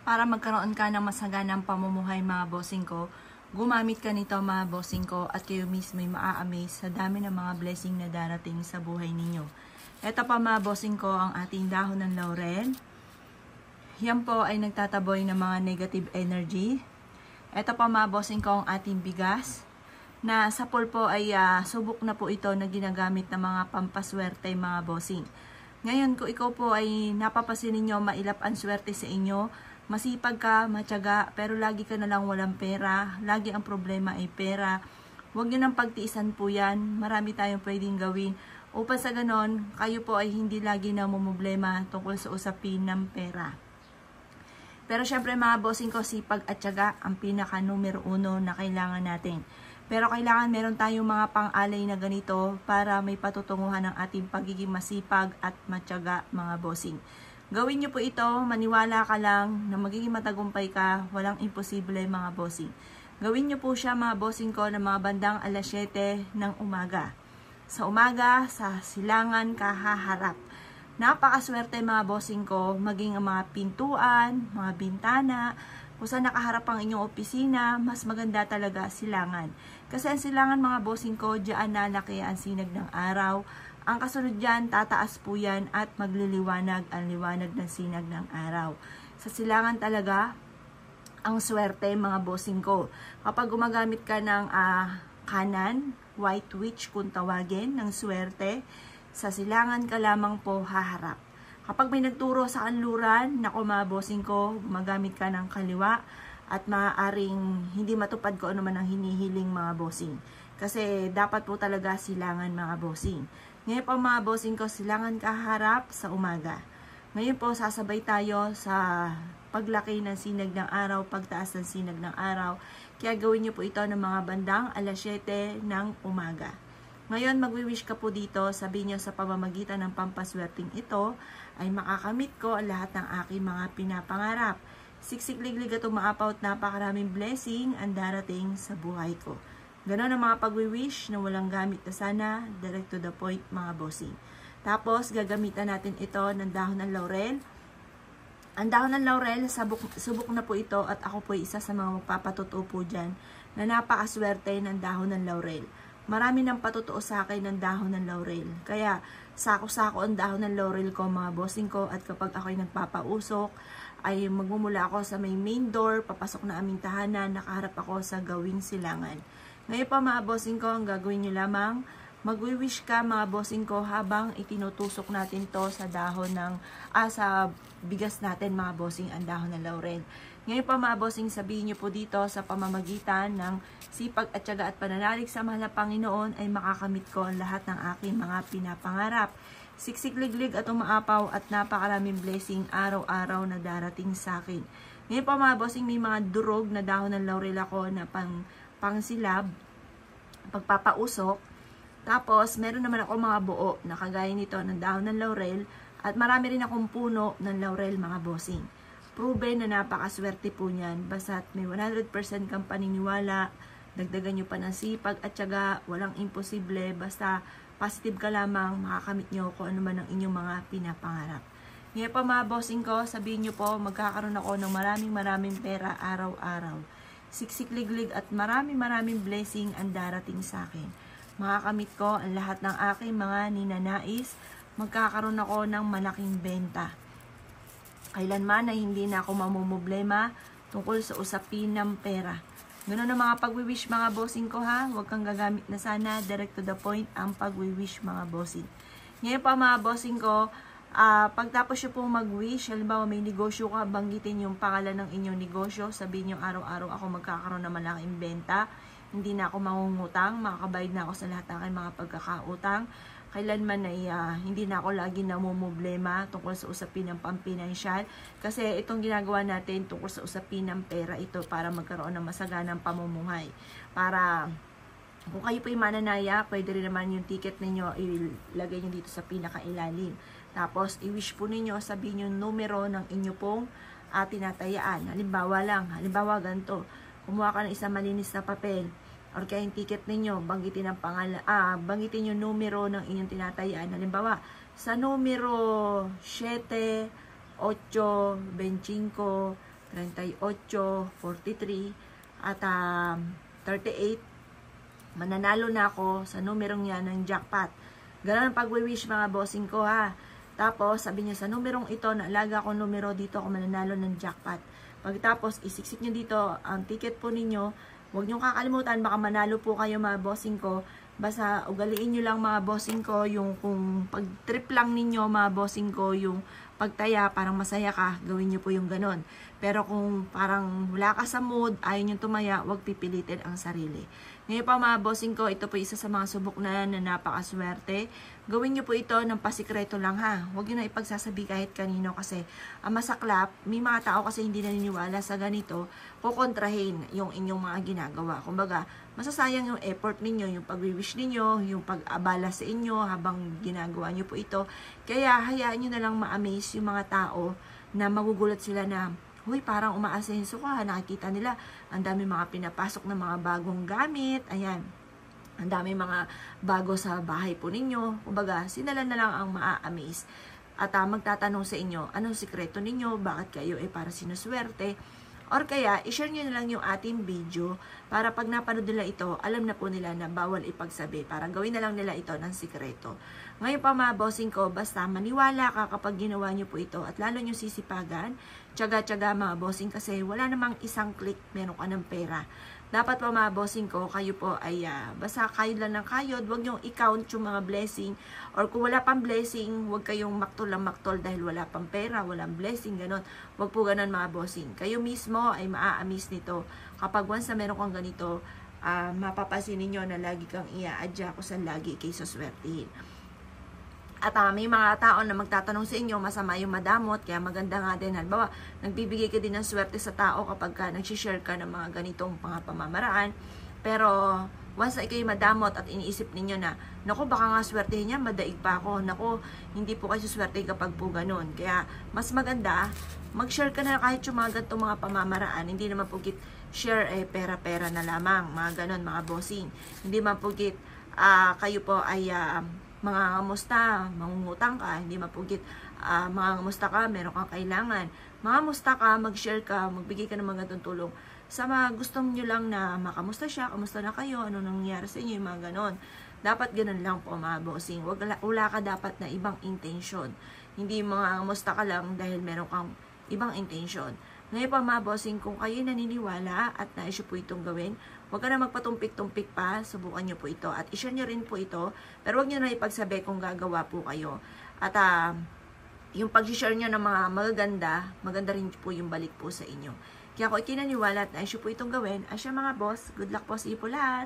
para magkaroon ka ng masaganang pamumuhay mga bossing ko, gumamit ka nito mga bossing ko at kayo mismo ay maa-amaze sa dami ng mga blessing na darating sa buhay ninyo. Ito pa mga bossing ko ang ating dahon ng laurel. Yan po ay nagtataboy ng mga negative energy. Ito pa mga bossing ko ang ating bigas na sa pulpo ay subok na po ito na ginagamit ng mga pampaswerte mga bossing. Ngayon kung ikaw po ay napapasin ninyo mailap ang swerte sa inyo, masipag ka, matyaga, pero lagi ka na lang walang pera, lagi ang problema ay pera, huwag nyo nang pagtiisan po yan, marami tayong pwedeng gawin upang sa ganon, kayo po ay hindi lagi na problema tungkol sa usapin ng pera. Pero syempre mga bossing ko, sipag at tiyaga ang pinaka numero 1 na kailangan natin. Pero kailangan meron tayong mga pang-alay na ganito para may patutunguhan ng ating pagiging masipag at matyaga mga bossing. Gawin nyo po ito, maniwala ka lang na magiging matagumpay ka, walang imposible mga bossing. Gawin nyo po siya mga bossing ko ng mga bandang alas 7 ng umaga. Sa umaga, sa silangan ka haharap. Napakaswerte mga bossing ko, maging ang mga pintuan, mga bintana, kung saan nakaharap ang inyong opisina, mas maganda talaga silangan. Kasi ang silangan mga bossing ko, diyan nalaki ang sinag ng araw. Ang kasunod dyan, tataas po yan at magliliwanag ang liwanag ng sinag ng araw. Sa silangan talaga, ang swerte mga bossing ko. Kapag gumagamit ka ng kanan, white witch kung tawagin, ng swerte, sa silangan ka lamang po haharap. Kapag may nagturo sa kanluran, naku mga bossing ko, gumagamit ka ng kaliwa at maaaring hindi matupad ko ano man ang hinihiling mga bossing. Kasi dapat po talaga silangan mga bossing. Ngayon po mga bossing ko, silangan kaharap sa umaga. Ngayon po sasabay tayo sa paglaki ng sinag ng araw, pagtaas ng sinag ng araw. Kaya gawin nyo po ito ng mga bandang alas 7 ng umaga. Ngayon, magwi-wish ka po dito, sabihin nyo sa pamamagitan ng pampaswerteng ito, ay makakamit ko ang lahat ng aking mga pinapangarap. Siksik-liglig at umaapaw at napakaraming blessing ang darating sa buhay ko. Ganon ang mga pagwi-wish na walang gamit na sana, direct to the point mga bossing. Tapos, gagamitan natin ito ng dahon ng laurel. Ang dahon ng laurel, subok na po ito at ako po isa sa mga magpapatutuo po dyan na napakaswerte ng dahon ng laurel. Marami nang patutuo sa akin ng dahon ng laurel. Kaya, sako-sako ang dahon ng laurel ko mga bossing ko at kapag ako'y nagpapausok, ay magmumula ako sa may main door, papasok na aming tahanan, nakaharap ako sa gawing silangan. Ngayon pa mga bossing ko, ang gagawin nyo lamang, magwi-wish ka mga bossing ko habang itinutusok natin to sa dahon ng, sa bigas natin mga bossing, ang dahon ng laurel. Ngayon pa mga bossing, sabihin nyo po dito sa pamamagitan ng sipag at tiyaga at pananalig sa mahal na Panginoon ay makakamit ko ang lahat ng aking mga pinapangarap. Siksik-liglig at umaapaw at napakaraming blessing araw-araw na darating sa akin. Ngayon pa mga bossing, may mga durog na dahon ng laurel ako na pangsilab, pagpapausok. Tapos, meron naman ako mga buo na kagaya nito ng dahon ng laurel at marami rin akong puno ng laurel mga bossing. Proven na napakaswerte po niyan. Basta't may 100% kang paniniwala, dagdagan nyo pa ng sipag at tiyaga, walang imposible. Basta positive ka lamang, makakamit nyo kung ano man ang inyong mga pinapangarap. Ngayon pa mga bossing ko, sabihin nyo po, magkakaroon ako ng maraming pera araw-araw. Siksik-liglig at maraming blessing ang darating sa akin. Makakamit ko ang lahat ng aking mga ninanais. Magkakaroon ako ng malaking benta. Kailanman ay hindi na ako mamumblema tungkol sa usapin ng pera. Ganun ang mga pagwi-wish mga bossing ko ha. Huwag kang gagamit na sana, direct to the point ang pagwi-wish mga bossing. Ngayon pa mga bossing ko, pagtapos nyo pong mag-wish, halimbawa may negosyo ka, banggitin yung pangalan ng inyong negosyo, sabihin nyo araw-araw ako magkakaroon ng malaking benta, hindi na ako mangungutang, makakabayad na ako sa lahat ng aking mga pagkakautang. Kailanman ay hindi na ako lagi namumblema tungkol sa usapin ng pampinansyal. Kasi itong ginagawa natin tungkol sa usapin ng pera ito para magkaroon ng masaganang pamumuhay. Para kung kayo po'y mananaya, pwede rin naman yung ticket ninyo ilagay nyo dito sa pinakailalim. Tapos i-wish po ninyo, sabihin yung numero ng inyo pong tinatayaan. Halimbawa ganito, kumuha ka ng isang malinis na papel. Or kaya yung ticket ninyo, banggitin ang pangalan, banggitin yung numero ng inyong tinatayaan. Halimbawa, sa numero 7, 8, 25, 38, 43, at 38. Mananalo na ako sa numerong yan ng jackpot. Ganun ang pag-wish mga bossing ko ha. Tapos sabi niya sa numerong ito, naalaga ko numero dito ako mananalo ng jackpot. Pagkatapos isiksik niyo dito ang ticket po ninyo. Huwag niyo kakalimutan, baka manalo po kayo mga bossing ko. Basta ugaliin nyo lang mga bossing ko, yung kung pag-trip lang ninyo mga bossing ko, yung pagtaya, parang masaya ka, gawin nyo po yung ganon. Pero kung parang wala ka sa mood, ayaw nyo tumaya, huwag pipilitin ang sarili. Ngayon pa mga bossing ko, ito po isa sa mga subok na napakaswerte. Gawin nyo po ito ng pasikreto lang ha. Huwag nyo na ipagsasabi kahit kanino kasi ang masaklap, may mga tao kasi hindi naniniwala sa ganito, kukontrahin yung inyong mga ginagawa. Kumbaga, masasayang yung effort ninyo, yung pag-wish ninyo, yung pag-abala sa inyo habang ginagawa nyo po ito. Kaya hayaan nyo na lang ma-amaze yung mga tao na magugulat sila na, huy, parang umaasenso ka, nakikita nila, ang dami mga pinapasok na mga bagong gamit, ayan, ang dami mga bago sa bahay po ninyo. Kumbaga, sila na lang ang maa-amaze. At magtatanong sa inyo, anong sikreto ninyo, bakit kayo para sinuswerte? Or kaya, i-share nyo na lang yung ating video para pag napanood nila ito, alam na po nila na bawal ipagsabi. Para gawin na lang nila ito ng sikreto. Ngayon pa mga bossing ko, basta maniwala ka kapag ginawa nyo po ito at lalo nyo sisipagan, tsaga-tsaga mga bossing kasi wala namang isang click, meron ka ng pera. Dapat pa mga bossing ko, kayo po ay basta kayo lang ng kayod, huwag nyo i-count yung mga blessing. Or kung wala pang blessing, huwag kayong maktol lang maktol dahil wala pang pera, walang blessing, ganon. Huwag po ganon mga bossing. Kayo mismo ay maa-amaze nito. Kapag once na meron kang ganito, mapapasin ninyo na lagi kang ia-adya kung saan lagi kayo suswertihin. At may mga tao na magtatanong sa inyo, masama yung madamot, kaya maganda nga din. Halimbawa, nagbibigay ka din ng swerte sa tao kapag nag-share ka ng mga ganitong mga pamamaraan. Pero, once na kayo madamot at iniisip ninyo na, naku, baka nga swertehin niya, madaig pa ako. Naku, hindi po kayo swerte kapag po ganun. Kaya, mas maganda, mag-share ka na kahit yung mga ganitong mga pamamaraan. Hindi naman pugit share pera-pera na lamang. Mga ganon, mga bossing. Hindi man pugit kayo po ay mga kamusta, mangungutang ka, hindi mapugit, mga kamusta ka, meron kang kailangan, mga kamusta ka, mag-share ka, magbigay ka ng mga ganitong tulong. Sa mga gusto nyo lang na makamusta siya, kamusta na kayo, ano nangyari sa inyo, yung mga ganon. Dapat ganon lang po mga bossing. Wala ka dapat na ibang intention. Hindi mga kamusta ka lang dahil meron kang ibang intention. Ngayon pa mga bossing, kung kayo naniniwala at na-issue po itong gawin, huwag ka na magpatumpik-tumpik pa, subukan nyo po ito. At i-share nyo rin po ito, pero huwag nyo na ipagsabi kung gagawa po kayo. At yung pag-share nyo ng mga maganda rin po yung balik po sa inyo. Kaya kung ikinaniwala at na-issue po itong gawin, asya mga boss, good luck po sa iyo po lahat!